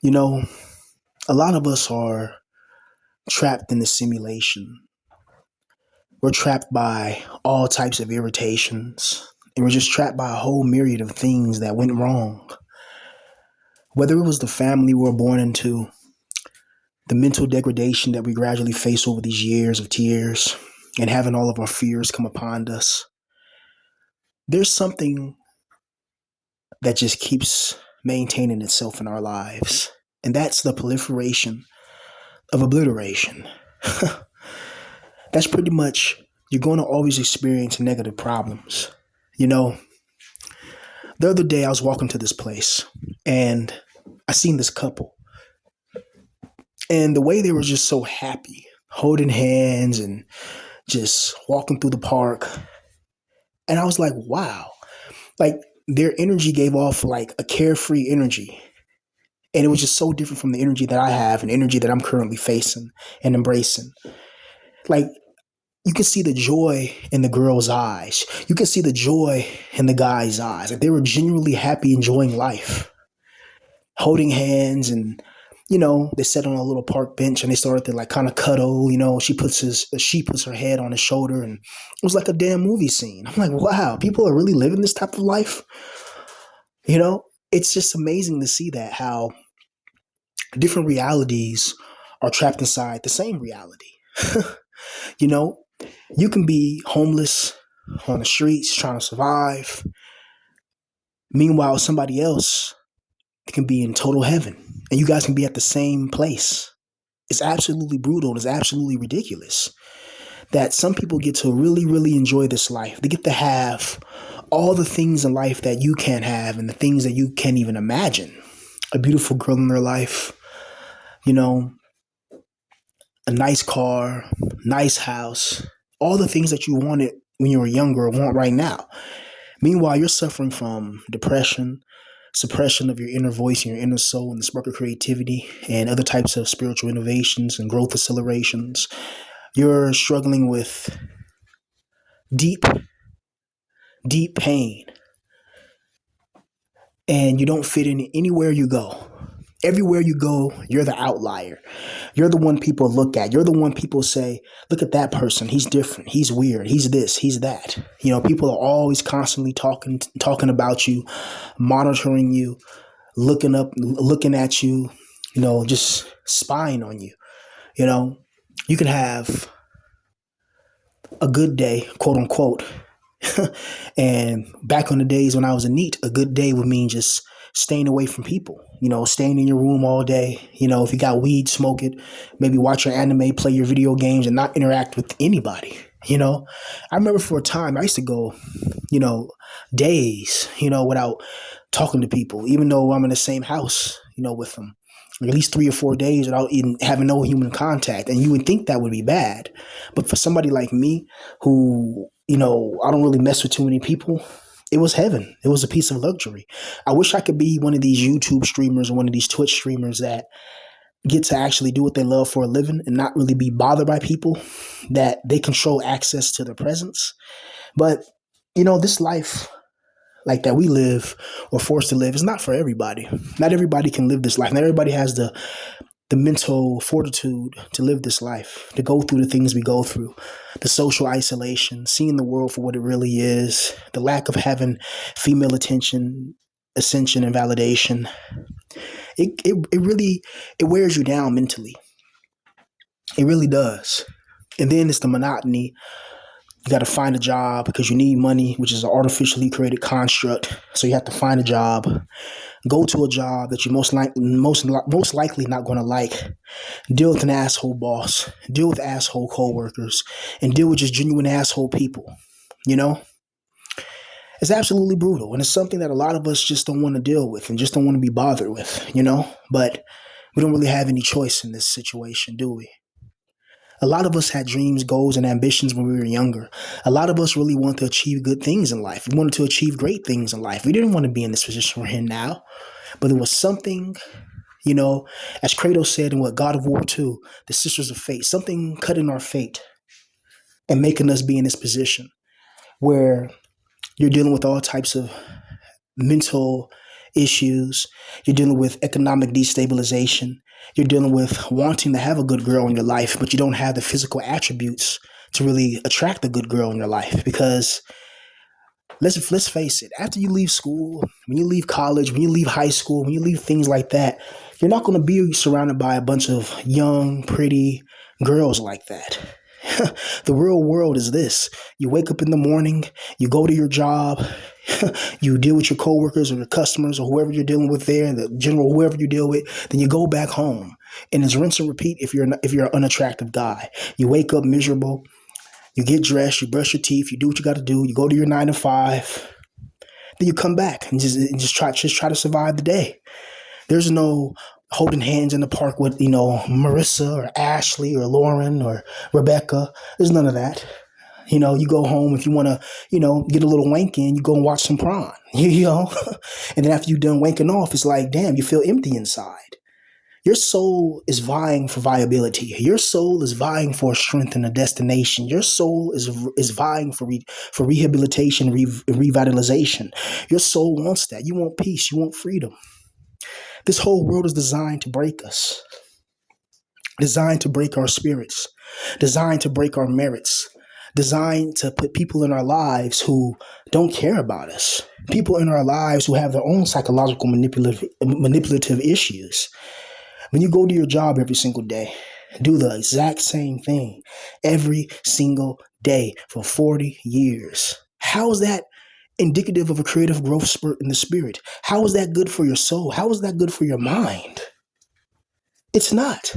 You know, a lot of us are trapped in the simulation. We're trapped by all types of irritations, and we're just trapped by a whole myriad of things that went wrong. Whether it was the family we were born into, the mental degradation that we gradually face over these years of tears, and having all of our fears come upon us, there's something that just keeps maintaining itself in our lives, and that's the proliferation of obliteration. That's pretty much, you're going to always experience negative problems. You know, the other day I was walking to this place and I seen this couple, and the way they were just so happy, holding hands and just walking through the park. And I was like, wow, like their energy gave off like a carefree energy. And it was just so different from the energy that I have and energy that I'm currently facing and embracing. Like, you can see the joy in the girl's eyes. You can see the joy in the guy's eyes. Like they were genuinely happy, enjoying life, holding hands, and they sat on a little park bench and they started to like kind of cuddle. She puts her head on his shoulder, and it was like a damn movie scene. I'm like, wow, people are really living this type of life. It's just amazing to see that how different realities are trapped inside the same reality. you know, you can be homeless on the streets trying to survive. Meanwhile, somebody else can be in total heaven and you guys can be at the same place. It's absolutely brutal. It's absolutely ridiculous that some people get to really, really enjoy this life. They get to have all the things in life that you can't have and the things that you can't even imagine. A beautiful girl in their life, you know, a nice car, nice house, all the things that you wanted when you were younger or want right now. Meanwhile, you're suffering from depression, suppression of your inner voice and your inner soul and the spark of creativity and other types of spiritual innovations and growth accelerations. You're struggling with deep, deep pain, and you don't fit in anywhere you go. Everywhere you go, you're the outlier. You're the one people look at. You're the one people say, look at that person. He's different. He's weird. He's this. He's that. People are always constantly talking about you, monitoring you, looking at you, just spying on you. You know, you can have a good day, quote unquote. And back on the days when I was a NEET, a good day would mean just staying away from people, staying in your room all day. If you got weed, smoke it, maybe watch your anime, play your video games, and not interact with anybody. I remember for a time I used to go, days, without talking to people, even though I'm in the same house, with them. Or at least 3 or 4 days without even having no human contact. And you would think that would be bad. But for somebody like me who, I don't really mess with too many people, it was heaven. It was a piece of luxury. I wish I could be one of these YouTube streamers or one of these Twitch streamers that get to actually do what they love for a living and not really be bothered by people, that they control access to their presence. But, this life like that we live or forced to live is not for everybody. Not everybody can live this life. Not everybody has the mental fortitude to live this life, to go through the things we go through, the social isolation, seeing the world for what it really is, the lack of having female attention, ascension, and validation. It really, it wears you down mentally. It really does. And then it's the monotony. You got to find a job because you need money, which is an artificially created construct. So you have to find a job, go to a job that you're most likely not going to like, deal with an asshole boss, deal with asshole coworkers, and deal with just genuine asshole people. You know, it's absolutely brutal, and it's something that a lot of us just don't want to deal with and just don't want to be bothered with. But we don't really have any choice in this situation, do we? A lot of us had dreams, goals, and ambitions when we were younger. A lot of us really wanted to achieve good things in life. We wanted to achieve great things in life. We didn't want to be in this position we're in now. But there was something, as Kratos said in what God of War 2, the Sisters of Fate, something cut in our fate and making us be in this position where you're dealing with all types of mental issues. You're dealing with economic destabilization. You're dealing with wanting to have a good girl in your life, but you don't have the physical attributes to really attract a good girl in your life. Because let's face it, after you leave school, when you leave college, when you leave high school, when you leave things like that, you're not going to be surrounded by a bunch of young, pretty girls like that. The real world is this. You wake up in the morning, you go to your job, you deal with your coworkers or your customers or whoever you're dealing with there, the general whoever you deal with, then you go back home. And it's rinse and repeat if you're an unattractive guy. You wake up miserable, you get dressed, you brush your teeth, you do what you got to do, you go to your 9 to 5, then you come back and just try to survive the day. There's no holding hands in the park with, Marissa or Ashley or Lauren or Rebecca. There's none of that. You go home if you want to, get a little wank in, you go and watch some prom, and then after you're done wanking off, it's like, damn, you feel empty inside. Your soul is vying for viability. Your soul is vying for strength and a destination. Your soul is vying for rehabilitation, revitalization. Your soul wants that. You want peace. You want freedom. This whole world is designed to break us, designed to break our spirits, designed to break our merits, designed to put people in our lives who don't care about us, people in our lives who have their own psychological manipulative issues. When you go to your job every single day, do the exact same thing every single day for 40 years. How is that indicative of a creative growth spurt in the spirit? How is that good for your soul? How is that good for your mind? It's not.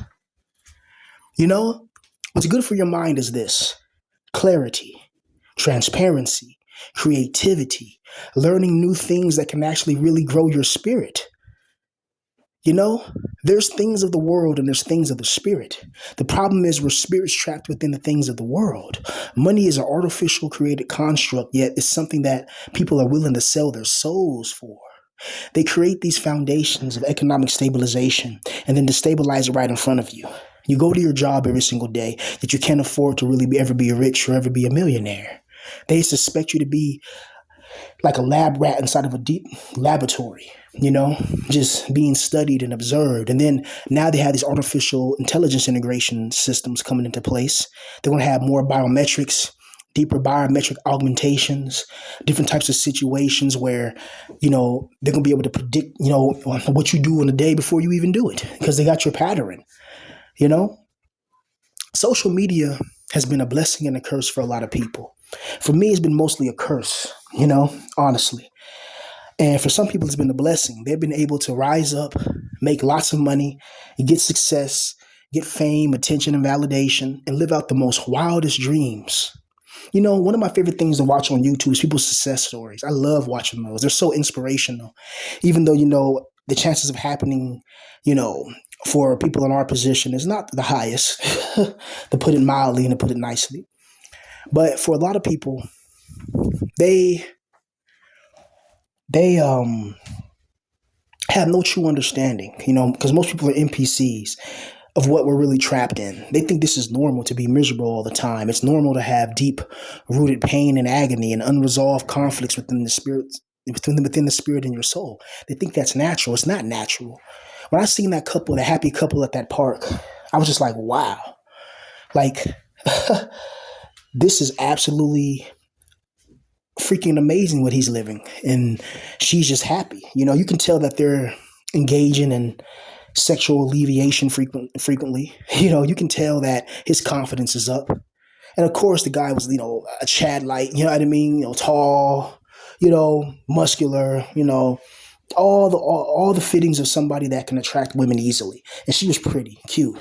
What's good for your mind is this: clarity, transparency, creativity, learning new things that can actually really grow your spirit. There's things of the world and there's things of the spirit. The problem is we're spirits trapped within the things of the world. Money is an artificial created construct, yet it's something that people are willing to sell their souls for. They create these foundations of economic stabilization and then destabilize it right in front of you. You go to your job every single day, yet you can't afford to really ever be rich or ever be a millionaire. They suspect you to be like a lab rat inside of a deep laboratory, just being studied and observed. And then now they have these artificial intelligence integration systems coming into place. They're going to have more biometrics, deeper biometric augmentations, different types of situations where, they're going to be able to predict, what you do in a day before you even do it because they got your pattern, Social media has been a blessing and a curse for a lot of people. For me, it's been mostly a curse, honestly. And for some people, it's been a blessing. They've been able to rise up, make lots of money, get success, get fame, attention, and validation, and live out the most wildest dreams. One of my favorite things to watch on YouTube is people's success stories. I love watching those. They're so inspirational. Even though, the chances of happening, for people in our position is not the highest, to put it mildly and to put it nicely. But for a lot of people, they have no true understanding, because most people are NPCs of what we're really trapped in. They think this is normal to be miserable all the time. It's normal to have deep rooted pain and agony and unresolved conflicts within the spirit, within the spirit in your soul. They think that's natural. It's not natural. When I seen that couple, the happy couple at that park, I was just like, wow, like this is absolutely freaking amazing what he's living. And she's just happy. You can tell that they're engaging in sexual alleviation frequently. You can tell that his confidence is up. And of course, the guy was, a Chad light, you know what I mean? Tall, muscular, all the fittings of somebody that can attract women easily. And she was pretty, cute,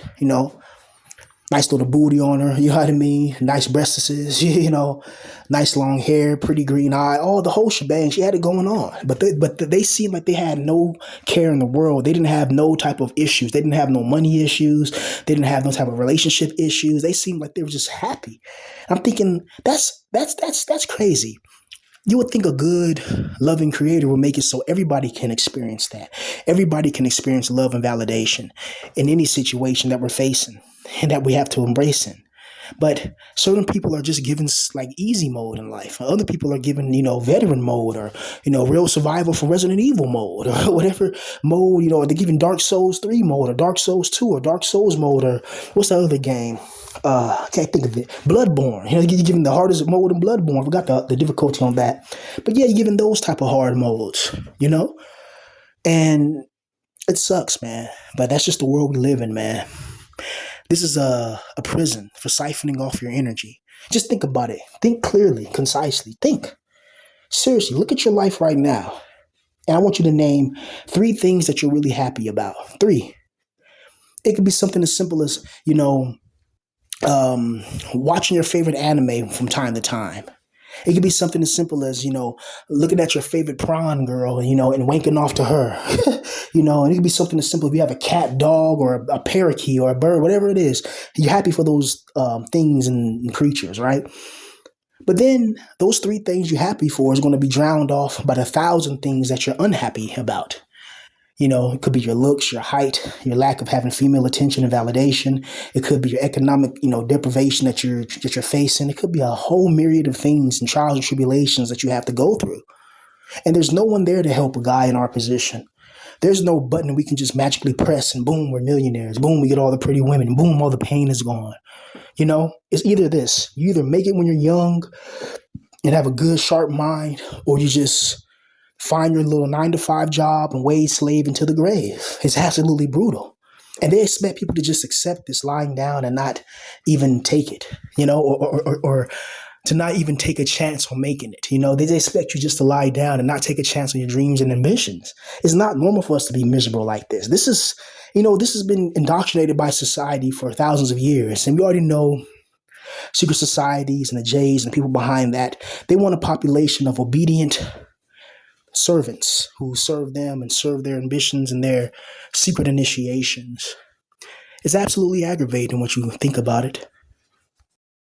nice little booty on her, you know what I mean? Nice breastises, nice long hair, pretty green eye, all the whole shebang. She had it going on. But they seemed like they had no care in the world. They didn't have no type of issues. They didn't have no money issues. They didn't have no type of relationship issues. They seemed like they were just happy. I'm thinking that's crazy. You would think a good, loving creator will make it so everybody can experience that. Everybody can experience love and validation in any situation that we're facing and that we have to embrace in. But certain people are just given like easy mode in life. Other people are given, veteran mode, or, real survival for Resident Evil mode, or whatever mode, they're given Dark Souls 3 mode, or Dark Souls 2, or Dark Souls mode, or what's the other game? I can't think of it. Bloodborne. You're given the hardest mode in Bloodborne. I forgot the difficulty on that. But yeah, you're given those type of hard modes, And it sucks, man. But that's just the world we live in, man. This is a prison for siphoning off your energy. Just think about it. Think clearly, concisely. Think. Seriously, look at your life right now. And I want you to name three things that you're really happy about. Three. It could be something as simple as, watching your favorite anime from time to time. It could be something as simple as, looking at your favorite prawn girl, and wanking off to her. And it could be something as simple if you have a cat, dog, or a parakeet or a bird, whatever it is. You're happy for those things and creatures, right? But then those three things you're happy for is going to be drowned off by the 1,000 things that you're unhappy about. It could be your looks, your height, your lack of having female attention and validation. It could be your economic, deprivation that you're facing. It could be a whole myriad of things and trials and tribulations that you have to go through. And there's no one there to help a guy in our position. There's no button we can just magically press and boom, we're millionaires. Boom, we get all the pretty women. And boom, all the pain is gone. It's either this. You either make it when you're young and have a good, sharp mind, or you just find your little 9-to-5 job and wage slave into the grave. It's absolutely brutal. And they expect people to just accept this lying down and not even take it, or to not even take a chance on making it. They expect you just to lie down and not take a chance on your dreams and ambitions. It's not normal for us to be miserable like this. This is, this has been indoctrinated by society for thousands of years. And we already know secret societies and the Jays and the people behind that, they want a population of obedient servants who serve them and serve their ambitions and their secret initiations. It's absolutely aggravating when you think about it.